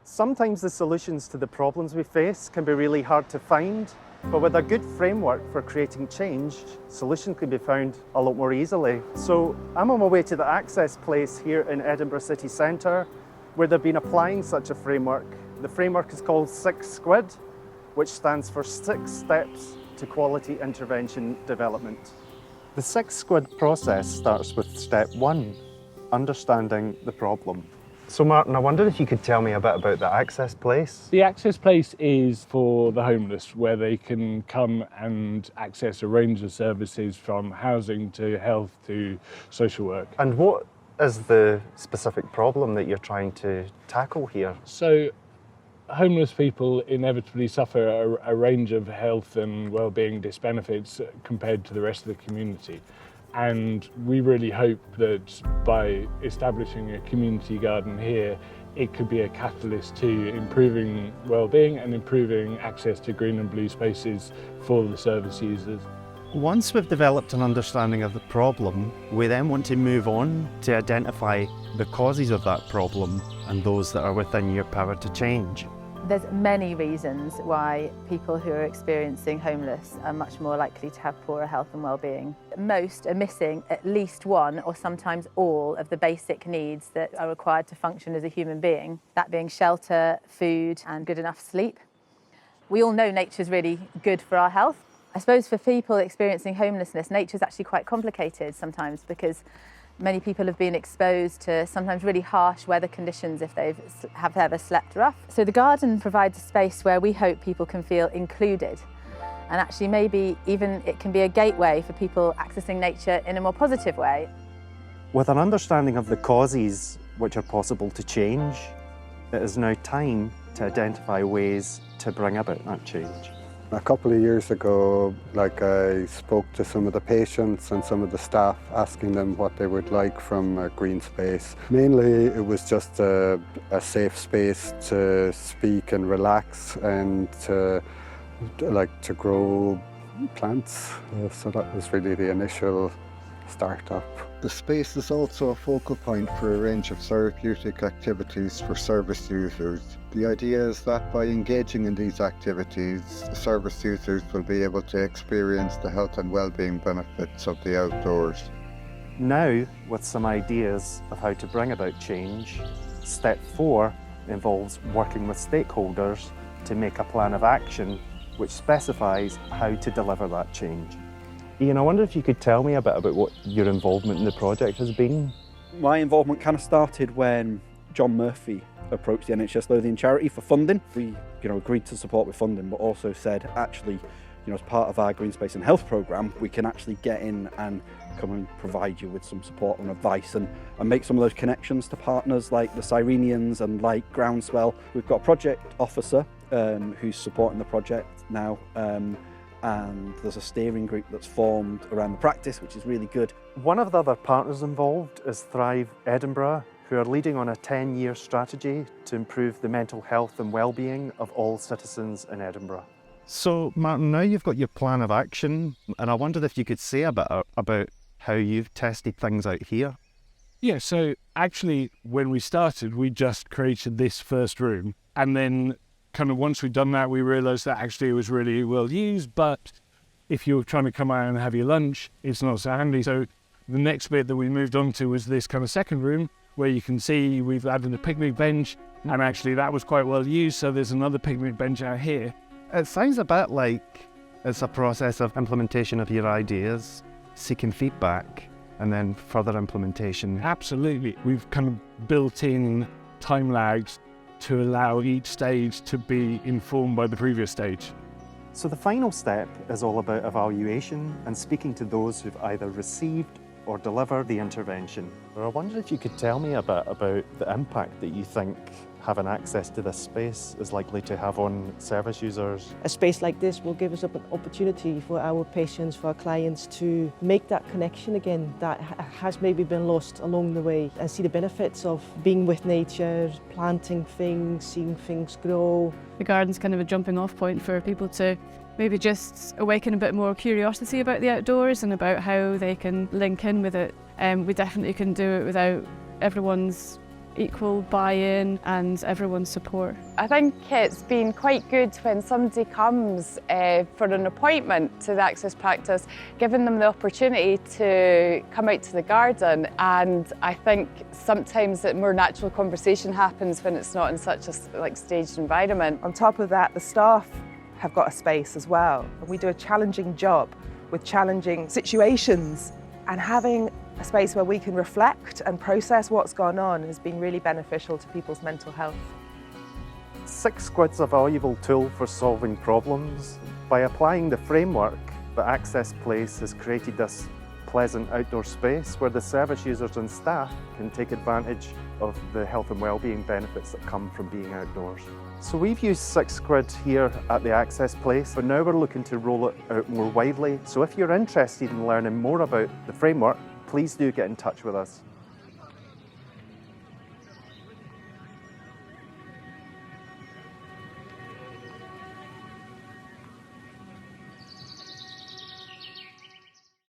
Sometimes the solutions to the problems we face can be really hard to find, but with a good framework for creating change, solutions can be found a lot more easily. So I'm on my way to the Access Place here in Edinburgh city centre, where they've been applying such a framework. The framework is called Six Squid, which stands for 6 Steps to Quality Intervention Development. The Six Squid process starts with step 1, understanding the problem. So Martin, I wondered if you could tell me a bit about the Access Place. The Access Place is for the homeless, where they can come and access a range of services from housing to health to social work. And what is the specific problem that you're trying to tackle here? So homeless people inevitably suffer a range of health and well-being disbenefits compared to the rest of the community. And we really hope that by establishing a community garden here, it could be a catalyst to improving well-being and improving access to green and blue spaces for the service users. Once we've developed an understanding of the problem, we then want to move on to identify the causes of that problem and those that are within your power to change. There's many reasons why people who are experiencing homeless are much more likely to have poorer health and well-being. Most are missing at least one or sometimes all of the basic needs that are required to function as a human being, that being shelter, food and good enough sleep. We all know nature's really good for our health. I suppose for people experiencing homelessness, nature's actually quite complicated sometimes because many people have been exposed to sometimes really harsh weather conditions if they have ever slept rough. So the garden provides a space where we hope people can feel included. And actually maybe even it can be a gateway for people accessing nature in a more positive way. With an understanding of the causes which are possible to change, it is now time to identify ways to bring about that change. A couple of years ago, I spoke to some of the patients and some of the staff, asking them what they would like from Greenspace. Mainly it was just a safe space to speak and relax and to grow plants. So that was really the initial startup. The space is also a focal point for a range of therapeutic activities for service users. The idea is that by engaging in these activities, the service users will be able to experience the health and well-being benefits of the outdoors. Now, with some ideas of how to bring about change, step 4 involves working with stakeholders to make a plan of action which specifies how to deliver that change. Ian, I wonder if you could tell me a bit about what your involvement in the project has been. My involvement kind of started when John Murphy approached the NHS Lothian charity for funding. We agreed to support with funding, but also said actually, as part of our Greenspace and Health programme, we can actually get in and come and provide you with some support and advice and make some of those connections to partners like the Cyrenians and like Groundswell. We've got a project officer who's supporting the project now. And there's a steering group that's formed around the practice, which is really good. One of the other partners involved is Thrive Edinburgh, who are leading on a 10-year strategy to improve the mental health and well-being of all citizens in Edinburgh. So, Martin, now you've got your plan of action, and I wondered if you could say a bit about how you've tested things out here. Yeah, so actually when we started, we just created this first room, and then kind of once we'd done that, we realised that actually it was really well used, but if you're trying to come out and have your lunch, it's not so handy. So the next bit that we moved on to was this kind of second room where you can see we've added a picnic bench, and actually that was quite well used, so there's another picnic bench out here. It sounds a bit like it's a process of implementation of your ideas, seeking feedback, and then further implementation. Absolutely. We've kind of built in time lags to allow each stage to be informed by the previous stage. So the final step is all about evaluation and speaking to those who've either received or delivered the intervention. I wonder if you could tell me a bit about the impact that you think having access to this space is likely to have on service users. A space like this will give us an opportunity for our patients, for our clients to make that connection again that has maybe been lost along the way and see the benefits of being with nature, planting things, seeing things grow. The garden's kind of a jumping off point for people to maybe just awaken a bit more curiosity about the outdoors and about how they can link in with it. We definitely can do it without everyone's equal buy-in and everyone's support. I think it's been quite good when somebody comes for an appointment to the Access practice, giving them the opportunity to come out to the garden, and I think sometimes a more natural conversation happens when it's not in such a staged environment. On top of that, the staff have got a space as well. We do a challenging job with challenging situations, and having a space where we can reflect and process what's gone on has been really beneficial to people's mental health. Six Squid's a valuable tool for solving problems. By applying the framework, the Access Place has created this pleasant outdoor space where the service users and staff can take advantage of the health and wellbeing benefits that come from being outdoors. So we've used Six Squid here at the Access Place, but now we're looking to roll it out more widely. So if you're interested in learning more about the framework, please do get in touch with us.